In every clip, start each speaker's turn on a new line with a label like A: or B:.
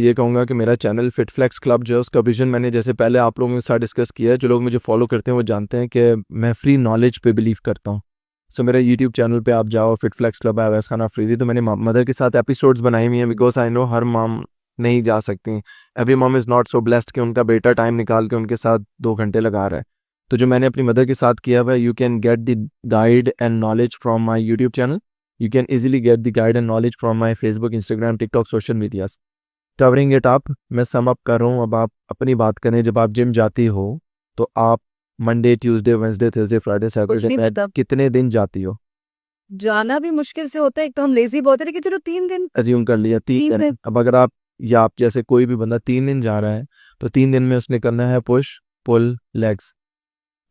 A: ये कहूँगा कि मेरा चैनल फिट फ्लेक्स क्लब जो है उसका विजन मैंने जैसे पहले आप लोगों के साथ डिस्कस किया है। जो लोग मुझे फॉलो करते हैं वो जानते हैं कि मैं फ्री नॉलेज पे बिलीव करता हूँ। सो मेरे यूट्यूब चैनल पे आप जाओ, फिट फ्लेक्स क्लब है, अवैस खान अफरीदी। तो मैंने मदर के साथ एपिसोड्स बनाई हुई हैं because I know her mom नहीं जा सकती। Every mom is not so blessed कि उनका बेटा टाइम निकाल के उनके साथ 2 घंटे लगा रहा है। तो जो मैंने अपनी मदर के साथ किया हुआ है, you can get the guide and knowledge from my YouTube channel. You can easily get the guide and knowledge from my Facebook, Instagram, TikTok, social medias. Covering it up, मैं सम अप कर रहा हूँ। अब आप अपनी बात करें, जब आप जिम जाती हो तो आप Monday, Tuesday, Wednesday, Thursday, Friday, Saturday में कितने दिन जाती हो?
B: जाना भी मुश्किल से होता है। एक तो हम लेजी बहुत है, लेकिन चलो 3 दिन।
A: अज्यूम कर लिया 3 दिन। अब अगर आप या आप जैसे कोई भी बंदा 3 दिन जा रहा है तो 3 दिन में उसने करना है push pull legs.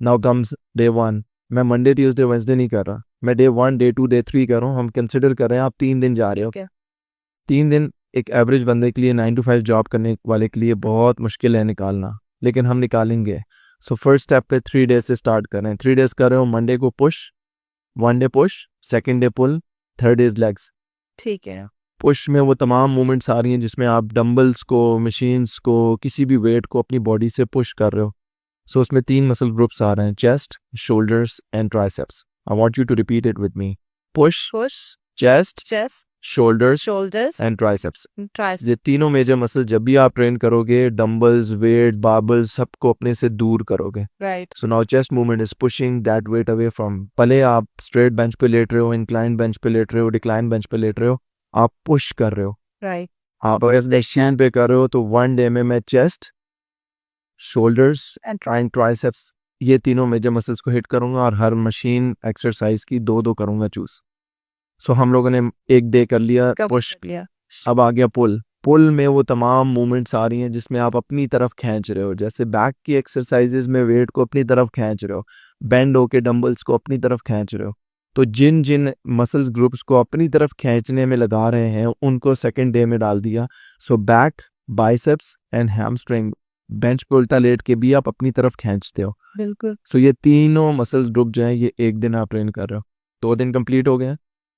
A: Now comes day 1। मैं मंडे, ट्यूसडे, वेंसडे नहीं कर रहा, मैं डे 1, डे 2, डे 3 कर रहा हूँ। हम कंसिडर कर रहे हैं आप 3 दिन जा रहे हो।
B: क्या
A: 3 दिन एक एवरेज बंदे के लिए, 9 to 5 जॉब करने वाले के लिए बहुत मुश्किल है निकालना, लेकिन हम निकालेंगे। सो फर्स्ट स्टेप पे 3 डेज से स्टार्ट करें। 3 डेज कर रहे हो, मंडे को push, 1 day push, second day pull, third days legs.
B: ठीक है।
A: पुश में वो तमाम मूवमेंट्स आ रही हैं जिसमें आप डंबल्स को, मशीन्स को, किसी भी वेट को अपनी बॉडी से पुश कर रहे हो। सो उसमें 3 मसल ग्रुप्स आ रहे हैं, chest, shoulders and triceps. I want you to repeat it with me. Push,
B: push,
A: chest,
B: chest,
A: shoulders
B: shoulders,
A: and triceps.
B: Tris.
A: ये तीनों मेजर मसल जब भी आप ट्रेन करोगे, डंबल्स, वेट, बार्बल्स सबको अपने से दूर करोगे।
B: Right,
A: so now chest movement is pushing that weight away from, भले आप स्ट्रेट बेंच पे लेट रहे हो, इंक्लाइन बेंच पे लेट रहे हो, डिक्लाइन बेंच पे लेट रहे हो, आप पुश कर रहे हो।
B: राइट।
A: आप अगर स्टैंड पे कर रहे हो तो 1 डे में मैं चेस्ट, शोल्डर्स एंड ट्राइसेप्स, ये तीनों मेजर मसल्स को हिट करूंगा और हर मशीन एक्सरसाइज की 2-2 करूंगा चूज। सो हम लोगों ने एक डे कर लिया पुश।
B: लिया।
A: अब आ गया पुल। पुल में वो तमाम मूवमेंट्स आ रही हैं जिसमें आप अपनी तरफ खींच रहे हो, जैसे बैक की एक्सरसाइजेज में वेट को अपनी तरफ खींच रहे हो, बेंड होके डंबल्स को अपनी तरफ खींच रहे हो। तो जिन जिन मसल्स ग्रुप्स को अपनी तरफ खींचने में लगा रहे हैं उनको सेकेंड डे में डाल दिया। So back, biceps and hamstring, bench पे उल्टा लेट के भी आप अपनी तरफ खींचते हो।
B: बिल्कुल।
A: सो ये तीनों मसल्स ग्रुप जो है ये एक दिन आप ट्रेन कर रहे हो। 2 दिन कंप्लीट हो गए।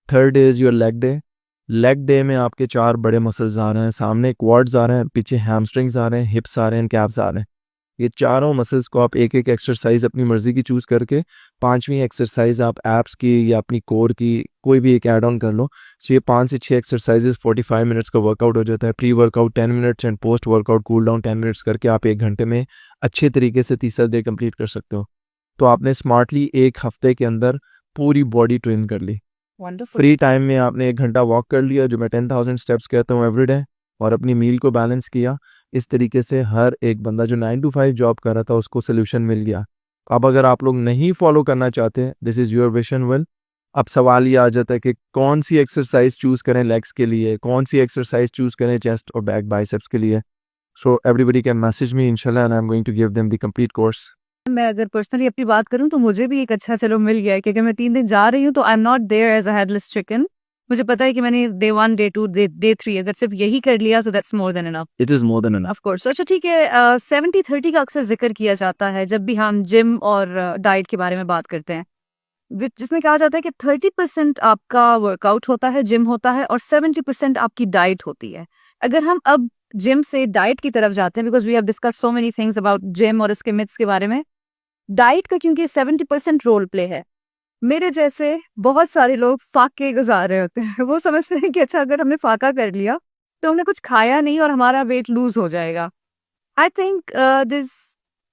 A: Third day is your leg day. Leg day में आपके 4 बड़े मसल्स आ रहे हैं, सामने क्वाड्स आ रहे हैं, पीछे हैमस्ट्रिंग्स आ रहे हैं, हिप्स आ रहे हैं, कैप्स आ रहे हैं। ये चारों मसल्स को आप एक एक एक्सरसाइज अपनी मर्जी की चूज करके, 5वीं एक्सरसाइज आप एप्स की या अपनी कोर की कोई भी एक ऐड ऑन कर लो। सो ये 5 से 6 एक्सरसाइजेस 45 मिनट्स का वर्कआउट हो जाता है। Pre workout 10 minutes and post workout cool down 10 minutes करके आप 1 घंटे में अच्छे तरीके से तीसरा डे कंप्लीट कर सकते हो। तो आपने स्मार्टली 1 हफ्ते के अंदर पूरी बॉडी ट्रेन कर ली।
B: वंडरफुल।
A: फ्री टाइम में आपने 1 घंटा वॉक कर लिया, जो मैं 10,000 स्टेप्स कहता हूँ एवरीडे, और अपनी मील को बैलेंस किया। इस तरीके से हर एक बंदा जो 9 to 5 जॉब कर रहा था उसको सोल्यूशन मिल गया। अब अगर आप लोग नहीं फॉलो करना चाहते, this is your vision will. अब सवाल ये आ जाता है कि कौन सी एक्सरसाइज चूज़ करें लेग्स के लिए, कौन सी एक्सरसाइज चूज़ करें चेस्ट और बैक बाइसेप्स के लिए। So everybody can message me इंशाल्लाह and I am going to give them the complete course.
B: मैं अगर पर्सनली अपनी बात करूं तो मुझे भी एक अच्छा चलो मिल गया है, क्योंकि मैं 3 दिन जा रही हूँ तो I am not there as a headless chicken. मुझे पता है कि मैंने डे 1, डे 2, डे 3 अगर सिर्फ यही कर लिया तो that's more than enough.
A: It is more than enough.
B: Of course. अच्छा ठीक है। 70-30 का अक्सर जिक्र किया जाता है जब भी हम जिम और डाइट के बारे में बात करते हैं, जिसमें कहा जाता है कि 30% आपका वर्कआउट होता है, जिम होता है, और 70% आपकी डाइट होती है। अगर हम अब जिम से डाइट की तरफ जाते हैं, because we have discuss so many things about gym और इसके मिथ्स के बारे में, डाइट का क्योंकि 70% रोल प्ले है, मेरे जैसे बहुत सारे लोग फाके गुजार रहे होते हैं। वो समझते हैं कि अच्छा अगर हमने फाका कर लिया तो हमने कुछ खाया नहीं और हमारा वेट लूज हो जाएगा। I think this,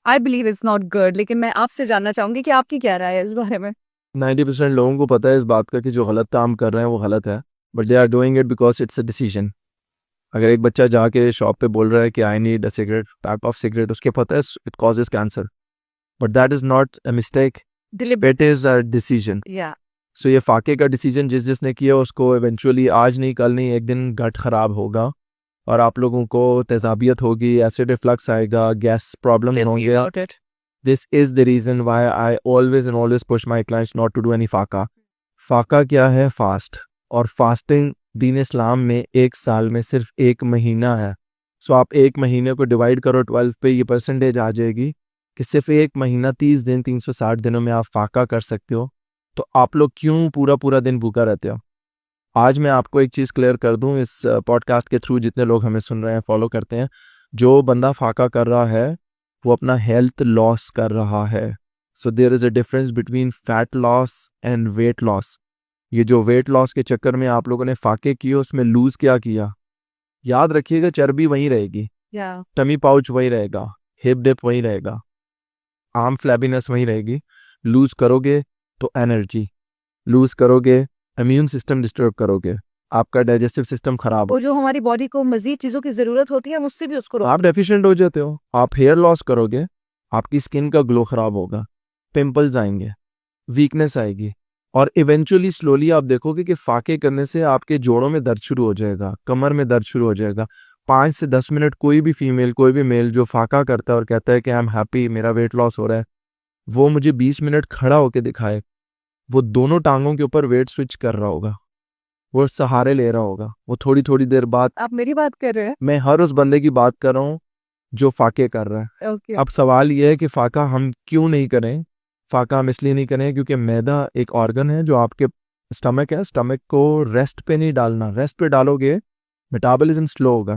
B: I believe is not good. लेकिन मैं आपसे जानना चाहूंगी कि आपकी क्या राय है इस बारे में।
A: 90% लोगों को पता है इस बात का कि जो गलत काम कर रहे हैं वो गलत है, but they are doing it because it's a decision. अगर एक बच्चा जाके शॉप पे बोल रहा है कि I need a cigarette, pack of cigarette, उसके पता है it causes cancer, but that is not a mistake, it is a decision.
B: या
A: सो ये फाके का डिसीजन जिसने किया उसको इवेंचुअली आज नहीं कल नहीं एक दिन गट खराब होगा और आप लोगों को तेजाबियत होगी, एसिड रिफ्लक्स आएगा, गैस प्रॉब्लम होंगे। This is the reason why I always push my clients not to do any फाका। फाका क्या है? फास्ट। और फास्टिंग दीन इस्लाम में 1 साल में सिर्फ 1 महीना है। सो आप 1 महीने को डिवाइड करो 12 पे, ये परसेंटेज आ जाएगी कि सिर्फ 1 महीना 30 दिन 360 दिनों में आप फाका कर सकते हो। तो आप लोग क्यों पूरा पूरा दिन भूखा रहते हो? आज मैं आपको एक चीज़ क्लियर कर दूं इस पॉडकास्ट के थ्रू, जितने लोग हमें सुन रहे हैं, फॉलो करते हैं, जो बंदा फाका कर रहा है वो अपना हेल्थ लॉस कर रहा है। So there is a difference between fat loss and weight loss. ये जो वेट लॉस के चक्कर में आप लोगों ने फाके किए, उसमें लूज़ क्या किया, याद रखिएगा, चर्बी वहीं रहेगी,
B: या
A: टमी पाउच वही रहेगा, हिप डिप वही रहेगा, आर्म फ्लैबीनेस वही रहेगी। लूज़ करोगे तो एनर्जी, लूज़ करोगे इम्यून सिस्टम डिस्टर्ब करोगे, आपका डाइजेस्टिव सिस्टम खराब हो,
B: वो जो हमारी बॉडी को मजीद चीजों की जरूरत होती है हम उससे भी उसको
A: आप डेफिशिएंट हो जाते हो। आप हेयर लॉस करोगे, आपकी स्किन का ग्लो खराब होगा, पिंपल्स आएंगे, वीकनेस आएगी, और इवेंचुअली स्लोली आप देखोगे कि फाके करने से आपके जोड़ों में दर्द शुरू हो जाएगा, कमर में दर्द शुरू हो जाएगा। 5 से 10 मिनट कोई भी फीमेल, कोई भी मेल जो फाका करता है और कहता है कि आई एम हैप्पी, मेरा वेट लॉस हो रहा है, वो मुझे 20 मिनट खड़ा होकर दिखाए, वो दोनों टांगों के ऊपर वेट स्विच कर रहा होगा, वो सहारे ले रहा होगा, वो थोड़ी थोड़ी देर बाद।
B: आप मेरी बात कर रहे हैं?
A: मैं हर उस बंदे की बात कर रहा हूँ जो फाके कर रहा है।
B: ओके।
A: अब सवाल ये है कि फाका हम क्यों नहीं करें। फाका हम इसलिए नहीं करें क्योंकि मैदा एक ऑर्गन है जो आपके स्टमक है, स्टमक को रेस्ट पे नहीं डालना, रेस्ट पे डालोगे मेटाबॉलिज्म स्लो होगा,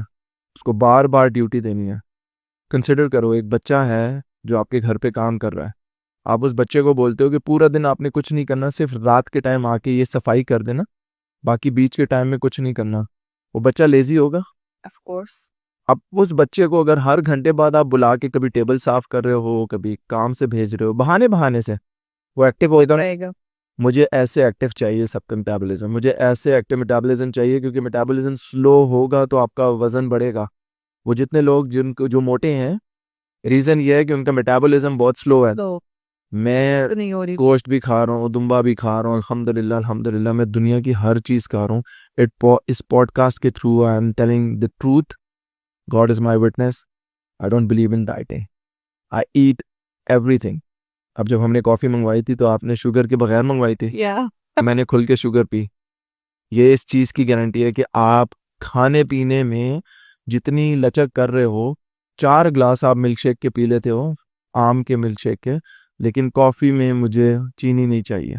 A: उसको बार बार ड्यूटी देनी है। कंसिडर करो, एक बच्चा है जो आपके घर पे काम कर रहा है, आप उस बच्चे को बोलते हो कि पूरा दिन आपने कुछ नहीं करना, सिर्फ रात के टाइम आके ये सफाई कर देना, बाकी बीच के टाइम में कुछ नहीं करना, वो बच्चा लेजी होगा?
B: Of course.
A: अब उस बच्चे को अगर हर घंटे बाद आप बुला के कभी टेबल साफ कर रहे हो, कभी काम से भेज रहे हो, बहाने बहाने से, वो एक्टिव होएगा ना?
B: रहेगा।
A: मुझे ऐसे एक्टिव चाहिए सबका मेटाबॉलिज्म, मुझे ऐसे एक्टिव मेटाबॉलिज्म चाहिए, क्योंकि मेटाबॉलिज्म स्लो होगा तो आपका वजन बढ़ेगा। वो जितने लोग जिनको जो मोटे हैं, रीज़न ये है कि उनका मेटाबॉलिज्म बहुत स्लो है।
B: तो
A: मैं
B: नहीं हो रही।
A: गोश्त भी खा रहा हूँ, दुम्बा भी खा रहा हूँ, अल्हम्दुलिल्लाह अल्हम्दुलिल्लाह, मैं दुनिया की हर चीज़ खा रहा हूँ। इस पॉडकास्ट के through I am telling the truth, God is my witness, I don't believe in dieting, I eat everything. अब जब हमने कॉफ़ी मंगवाई थी तो आपने शुगर के बगैर मंगवाई थी,
B: या
A: मैंने खुल के शुगर पी। ये इस चीज़ की गारंटी है कि आप खाने पीने में जितनी लचक कर रहे हो, 4 ग्लास आप मिल्क शेक के पी लेते हो, आम के मिल्क शेक के, लेकिन कॉफ़ी में मुझे चीनी नहीं चाहिए।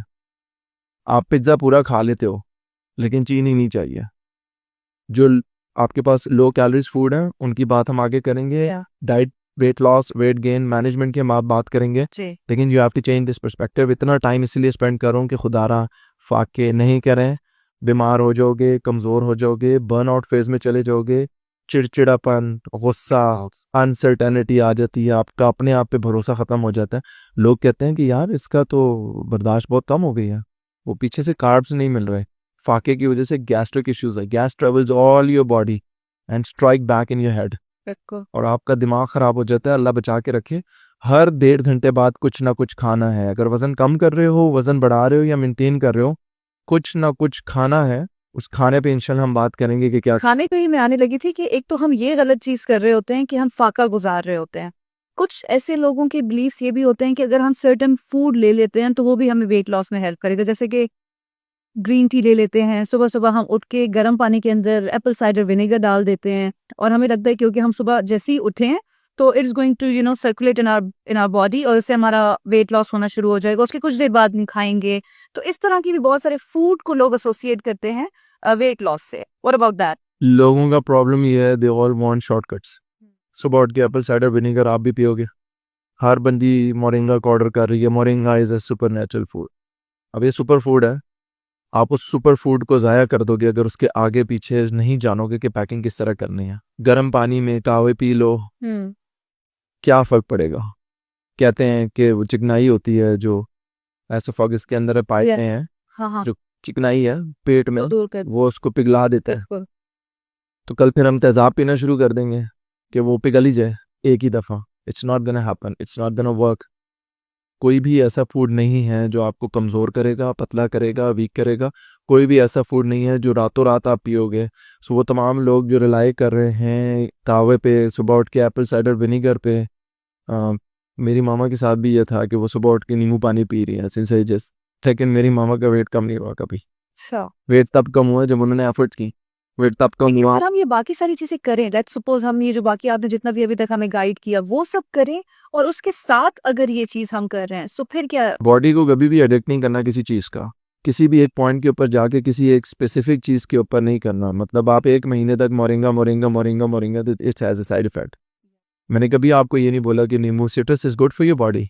A: आप पिज़्ज़ा पूरा खा लेते हो लेकिन चीनी नहीं चाहिए। जो आपके पास लो कैलोरीज फूड है उनकी बात हम आगे करेंगे,
B: या
A: diet, weight loss, weight gain management की हम आप बात करेंगे,
B: जी।
A: लेकिन you have to change this perspective. इतना टाइम इसलिए स्पेंड कर रहा हूँ कि खुदारा फाके नहीं करें, बीमार हो जाओगे, कमज़ोर हो जाओगे, बर्नआउट फेज में चले जाओगे, चिड़चिड़ापन, गुस्सा, अनसर्टेनिटी आ जाती है, आपका अपने आप पे भरोसा ख़त्म हो जाता है। लोग कहते हैं कि यार इसका तो बर्दाश्त बहुत कम हो गई है, वो पीछे से कार्ब्स नहीं मिल रहे। फाके की वजह से गैस्ट्रिक इश्यूज है, gas travels all your body and strike back in your head,
B: बिल्कुल।
A: और आपका दिमाग ख़राब हो जाता है। अल्लाह बचा के रखे। हर 1.5 घंटे बाद कुछ ना कुछ खाना है। अगर वज़न कम कर रहे हो, वज़न बढ़ा रहे हो या मेंटेन कर रहे हो, कुछ ना कुछ खाना है। उस खाने पे इंशाल्लाह हम बात करेंगे कि क्या।
B: खाने पे ही मैं आने लगी थी कि एक तो हम ये गलत चीज कर रहे होते हैं कि हम फाका गुजार रहे होते हैं। कुछ ऐसे लोगों के बिलीफ्स ये भी होते हैं कि अगर हम सर्टेन फूड ले लेते हैं तो वो भी हमें वेट लॉस में हेल्प करेगा। जैसे कि ग्रीन टी ले लेते हैं, सुबह सुबह हम उठ के गर्म पानी के अंदर एप्पल साइडर विनेगर डाल देते हैं और हमें लगता है क्योंकि हम सुबह जैसे ही उठे हैं तो it's going to circulate in our body और इससे हमारा वेट लॉस होना शुरू हो जाएगा। उसके कुछ देर बाद नहीं खाएंगे। तो इस तरह की भी बहुत सारे फूड को लोग एसोसिएट करते हैं वेट लॉस से। What about that?
A: लोगों का प्रॉब्लम ये है, दे ऑल वांट शॉर्टकट्स। सुबह उठ के एप्पल साइडर विनेगर आप भी पियोगे, हर बंदी मोरिंगा का ऑर्डर कर रही है। Moringa is a super natural food. अब ये सुपर फूड है, आप उस सुपर फूड को ज़ाया कर दोगे अगर उसके आगे पीछे नहीं जानोगे कि पैकिंग किस तरह करनी है। गर्म पानी में कावे पी लो, क्या फ़र्क पड़ेगा? कहते हैं कि वो चिकनाई होती है जो एसोफेगस के अंदर पाए
B: Yeah.
A: हैं,
B: हाँ हाँ
A: जो चिकनाई है पेट में,
B: दूर कर
A: वो उसको पिघला देता है।
B: बिल्कुल।
A: तो कल फिर हम तेज़ाब पीना शुरू कर देंगे कि वो पिघल ही जाए एक ही दफ़ा। It's not gonna happen, it's not gonna work. कोई भी ऐसा फूड नहीं है जो आपको कमज़ोर करेगा, पतला करेगा, वीक करेगा। कोई भी ऐसा फूड नहीं है जो रात आप पियोगे। सो वो तमाम लोग जो रिलाई कर रहे हैं तावे पे, सुबह उठ के एप्पल साइडर विनीगर पे, मेरी मामा के साथ भी ये था कि वो सुबह उठ के नींबू पानी पी रही है सिंसेजस, लेकिन मेरी मामा का वेट कम नहीं हुआ कभी।
B: अच्छा।
A: वेट तब कम हुआ जब उन्होंने एफर्ट्स की, वेट तब कम नहीं हुआ।
B: अगर हम ये बाकी सारी चीजें करें, लेट्स सपोज हम ये जो बाकी आपने जितना भी अभी तक हमें गाइड किया वो सब करें और उसके साथ अगर ये चीज हम कर रहे हैं तो फिर क्या?
A: बॉडी को कभी भी एडिक्ट नहीं करना किसी चीज़ का। किसी भी एक पॉइंट के ऊपर जाके किसी एक स्पेसिफिक चीज़ के ऊपर नहीं करना। मतलब आप 1 महीने तक मोरिंगा मोरिंगा मोरिंगा मोरिंगा, तो it's has a side effect. मैंने कभी आपको ये नहीं बोला कि नींबू citrus is good for your body,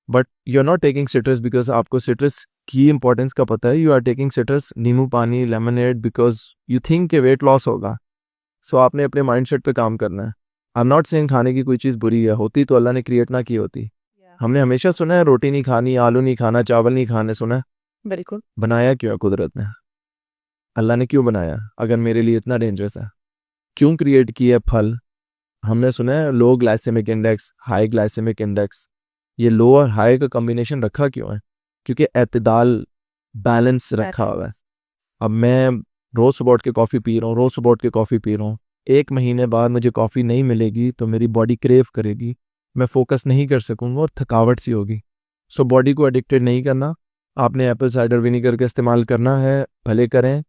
A: but you are not taking citrus because आपको सिट्रस की इंपॉर्टेंस का पता है। यू आर टेकिंग सिट्रस, नींबू पानी, लेमनेड, बिकॉज यू थिंक कि वेट लॉस होगा। सो आपने अपने माइंडसेट पे काम करना है। आई एम नॉट सेइंग खाने की कोई चीज़ बुरी है, होती तो अल्लाह ने क्रिएट ना की होती। हमने हमेशा सुना है रोटी नहीं खानी, आलू नहीं खाना, चावल नहीं खाने, सुना है?
B: बिल्कुल।
A: बनाया क्यों है कुदरत ने? अल्लाह ने क्यों बनाया अगर मेरे लिए इतना डेंजरस है? क्यों क्रिएट किया फल? हमने सुना है low glycemic index, high glycemic index. ये लो और हाई का कॉम्बिनेशन रखा क्यों है? क्योंकि एतदाल, बैलेंस रखा हुआ है। अब मैं रोज़ सुबह उठ के कॉफ़ी पी रहा हूँ, रोज़ सुबह उठ के कॉफ़ी पी रहा हूँ। 1 महीने बाद मुझे कॉफ़ी नहीं मिलेगी तो मेरी बॉडी क्रेव करेगी, मैं फोकस नहीं कर सकूँगा और थकावट सी होगी। सो बॉडी को एडिक्टेड नहीं करना। आपने एप्पल साइडर विनीगर का इस्तेमाल करना है, भले करें।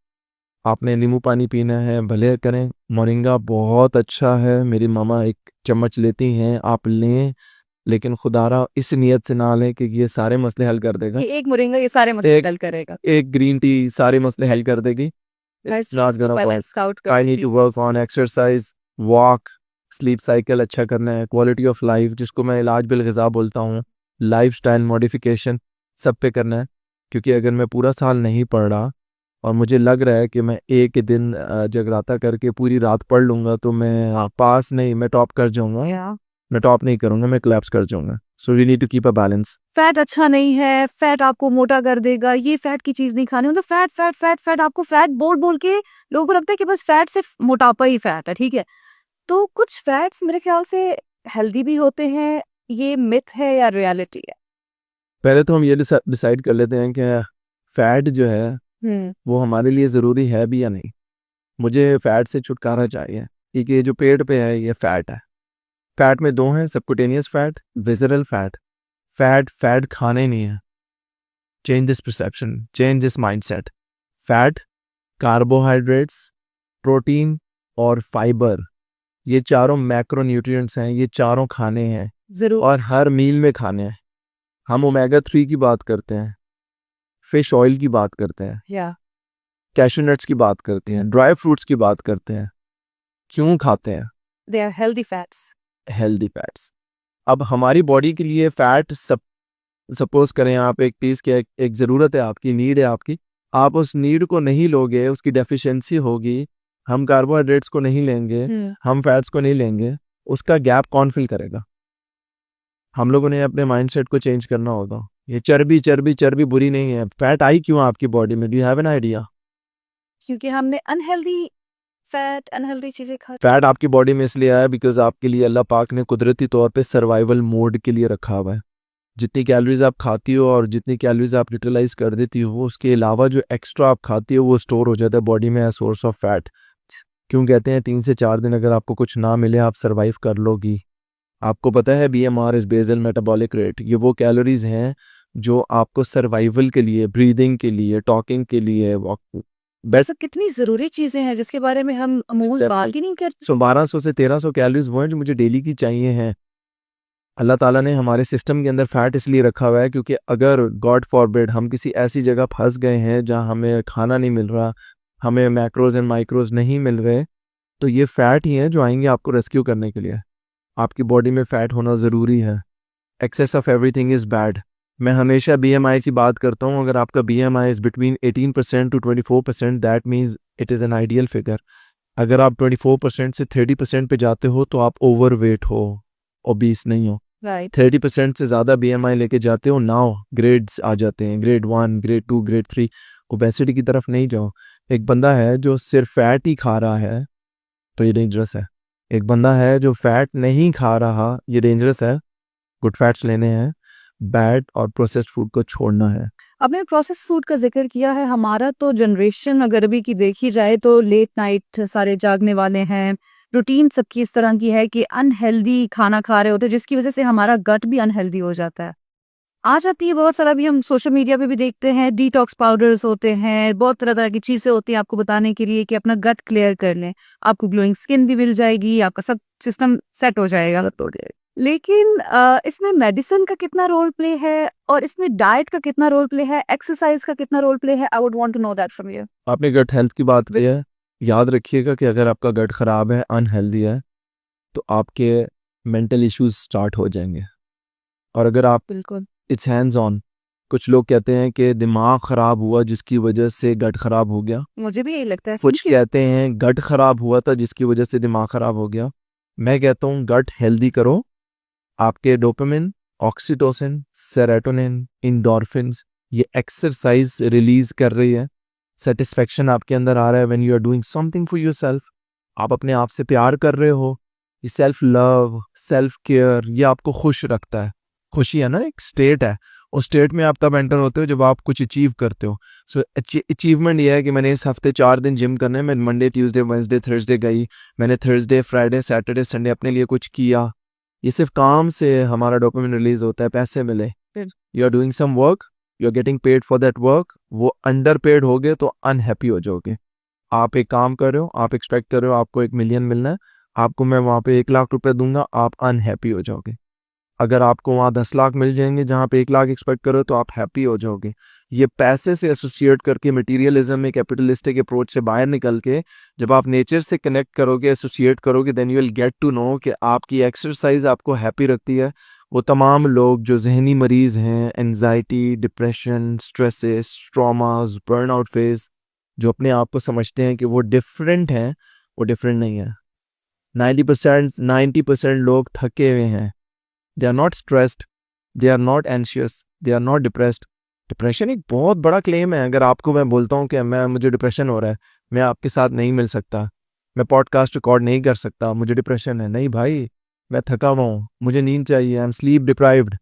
A: आपने नींबू पानी पीना है, भले करें। मोरिंगा बहुत अच्छा है, मेरी मामा 1 चम्मच लेती हैं, आप लें, लेकिन खुदारा इस नियत से ना लें कि ये सारे मसले हल कर देगा।
B: एक मोरिंगा ये सारे मसले
A: एक
B: हल करेगा।
A: एक ग्रीन टी सारे मसले हल कर देगी।
B: Guys,
A: not gonna work.
B: balance out
A: I need to work on exercise, walk, sleep cycle अच्छा करना है, quality of life जिसको मैं इलाज बिल ग़िज़ा बोलता हूँ, लाइफस्टाइल मॉडिफिकेशन सब पे करना है। क्योंकि अगर मैं पूरा साल नहीं पढ़ रहा और मुझे लग रहा है कि मैं एक ही दिन जगराता करके पूरी रात पढ़ लूँगा तो मैं पास नहीं, मैं टॉप कर जाऊँगा।
B: Yeah.
A: मैं टॉप नहीं करूँगा, मैं कोलैप्स कर जाऊँगा। So we need to keep a balance.
B: Fat अच्छा नहीं है, फैट आपको मोटा कर देगा, ये फैट की चीज नहीं खानी। मतलब फैट फैट फैट फैट, आपको फैट बोल बोल के लोगों को लगता है कि बस फैट सिर्फ मोटापा ही फैट है, ठीक है। तो कुछ फैट्स मेरे ख्याल से हेल्दी भी होते हैं, ये मिथ है या रियलिटी है?
A: पहले तो हम ये डिसाइड कर लेते हैं कि फैट जो है वो हमारे लिए ज़रूरी है भी या नहीं। मुझे फ़ैट से छुटकारा चाहिए क्योंकि ये जो पेट पे है ये फ़ैट है। फ़ैट में 2 हैं, सबक्यूटेनियस फ़ैट, विज़रल फ़ैट। फ़ैट खाने नहीं है। Change this perception, change this mindset. Fat, carbohydrates, protein और फाइबर, ये चारों मैक्रो न्यूट्रिएंट्स हैं, ये चारों खाने हैं
B: जरूर।
A: और हर मील में खाने हैं। हम ओमेगा 3 की बात करते हैं, फ़िश ऑयल की बात करते हैं,
B: या
A: कैशू नट्स की बात करते हैं, ड्राई फ्रूट्स की बात करते हैं। क्यों खाते हैं?
B: They are healthy fats.
A: Healthy fats. अब हमारी बॉडी के लिए फैट सपोज करें आप एक पीस के एक ज़रूरत है आपकी, नीड है आपकी, आप उस नीड को नहीं लोगे, उसकी डेफिशिएंसी होगी, हम कार्बोहाइड्रेट्स को नहीं लेंगे, हम फैट्स को नहीं लेंगे, उसका गैप कौन फिल करेगा? हम लोगों ने अपने माइंडसेट को चेंज करना होगा। ये चर्बी चर्बी चर्बी बुरी नहीं है। फैट आई क्यों आपकी बॉडी में? Do you have an idea?
B: क्योंकि हमने अनहेल्दी फैट, अनहेल्दी चीजें खा।
A: फैट आपकी बॉडी में इसलिए आया बिकॉज आपके लिए अल्लाह पाक ने कुदरती तौर पे सर्वाइवल मोड के लिए रखा हुआ है। जितनी कैलोरीज आप खाती हो और जितनी कैलोरीज आप यूटिलाइज कर देती हो, उसके अलावा जो एक्स्ट्रा आप खाती हो वो स्टोर हो जाता है बॉडी में एज सोर्स ऑफ फैट। क्यों कहते हैं 3 से 4 दिन अगर आपको कुछ ना मिले आप सर्वाइव कर लोगी। आपको पता है BMR is basal metabolic rate, ये वो कैलोरीज हैं जो आपको सर्वाइवल के लिए, ब्रीदिंग के लिए, टॉकिंग के लिए,
B: वैसे कितनी जरूरी चीजें हैं जिसके बारे में हम अमूमन बात ही नहीं करते।
A: 1200 से 1300 कैलोरीज वो हैं जो मुझे डेली की चाहिए हैं। अल्लाह ताला ने हमारे सिस्टम के अंदर फैट इसलिए रखा हुआ है क्योंकि अगर गॉड फॉरबिड हम किसी ऐसी जगह फंस गए हैं जहां हमें खाना नहीं मिल रहा, हमें मैक्रोज एंड माइक्रोज नहीं मिल रहे, तो ये फैट ही हैं जो आएंगे आपको रेस्क्यू करने के लिए। आपकी बॉडी में फैट होना ज़रूरी है। Excess of everything is bad. मैं हमेशा BMI की बात करता हूँ। अगर आपका BMI is between 18% to 24%, that means it is an ideal figure. अगर आप 24% से 30% पे जाते हो तो आप ओवर वेट हो, ओबीस नहीं हो। 30% से ज़्यादा BMI लेके जाते हो, नाउ ग्रेड्स आ जाते हैं, ग्रेड 1, ग्रेड 2, ग्रेड 3। ओबेसिटी की तरफ नहीं जाओ। एक बंदा है जो सिर्फ फैट ही खा रहा है तो ये डेंजरस है। एक बंदा है जो फैट नहीं खा रहा, ये डेंजरस है। गुड फैट्स लेने हैं, बैड और प्रोसेस्ड फूड को छोड़ना है।
B: आपने प्रोसेस फूड का जिक्र किया है। हमारा तो जनरेशन अगर अभी की देखी जाए तो लेट नाइट सारे जागने वाले हैं, रूटीन सबकी इस तरह की है कि अनहेल्दी खाना खा रहे होते हैं, जिसकी वजह से हमारा गट भी अनहेल्दी हो जाता है। आ जाती है बहुत सारा, भी हम सोशल मीडिया पे भी देखते हैं, डिटॉक्स पाउडर्स होते हैं, बहुत तरह तरह की चीज़ें होती हैं आपको बताने के लिए कि अपना गट क्लियर कर लें। आपको ग्लोइंग स्किन भी मिल जाएगी, आपका सब सिस्टम सेट हो जाएगा। लेकिन इसमें मेडिसिन का कितना रोल प्ले है और इसमें डाइट का कितना रोल प्ले है, एक्सरसाइज का कितना रोल प्ले है, I would want to know that from you.
A: आपने गट हेल्थ की बात की है, याद रखिएगा कि अगर आपका गट ख़राब है, अनहेल्दी है, तो आपके मेंटल इश्यूज स्टार्ट हो जाएंगे। और अगर आप
B: बिल्कुल।
A: इट्स हैंड्स ऑन, कुछ लोग कहते हैं कि दिमाग ख़राब हुआ जिसकी वजह से गट ख़राब हो गया,
B: मुझे भी यही लगता है।
A: कुछ कहते हैं गट ख़राब हुआ था जिसकी वजह से दिमाग ख़राब हो गया। मैं कहता हूँ गट हेल्दी करो, आपके डोपामिन, ऑक्सीटोसिन, सेरोटोनिन, इंडोर्फिन्स, ये एक्सरसाइज रिलीज कर रही है, सेटिस्फेक्शन आपके अंदर आ रहा है when you are doing something for yourself, आप अपने आप से प्यार कर रहे हो, ये सेल्फ लव, सेल्फ केयर, ये आपको खुश रखता है। खुशी है ना, एक स्टेट है, उस स्टेट में आप तब एंटर होते हो जब आप कुछ अचीव करते हो। सो अचीवमेंट ये है कि मैंने इस हफ्ते 4 दिन जिम करने हैं, मैं मंडे ट्यूसडे वेडनेसडे थर्सडे गई, मैंने थर्सडे फ्राइडे सैटरडे संडे अपने लिए कुछ किया। ये सिर्फ काम से हमारा डोपामिन रिलीज होता है, पैसे मिले, you are doing some work, you are getting paid for that work, वो अंडर पेड हो गए तो अनहैप्पी हो जाओगे। आप एक काम कर रहे हो, आप एक्सपेक्ट कर रहे हो आपको 1 मिलियन मिलना है, आपको मैं वहाँ पे 1 लाख रुपए दूंगा, आप अनहैप्पी हो जाओगे। अगर आपको वहाँ 10 लाख मिल जाएंगे जहाँ पे 1 लाख एक्सपेक्ट करो तो आप हैप्पी हो जाओगे। ये पैसे से एसोसिएट करके मटीरियलिज्म में कैपिटलिस्टिक अप्रोच से बाहर निकल के जब आप नेचर से कनेक्ट करोगे, एसोसिएट करोगे, then you will get to know कि आपकी एक्सरसाइज आपको हैप्पी रखती है। वो तमाम लोग जो जहनी मरीज हैं, anxiety, depression, stresses, traumas, burnout phase, जो अपने आप को समझते हैं कि वो डिफरेंट हैं, वो डिफरेंट नहीं है। 90% लोग थके हुए हैं, they are not stressed, they are not anxious, they are not depressed. Depression एक बहुत बड़ा क्लेम है। अगर आपको मैं बोलता हूँ कि मुझे डिप्रेशन हो रहा है, मैं आपके साथ नहीं मिल सकता, मैं पॉडकास्ट रिकॉर्ड नहीं कर सकता, मुझे डिप्रेशन है, नहीं भाई, मैं थका हुआ हूँ, मुझे नींद चाहिए, आई एम स्लीप डिप्राइव्ड,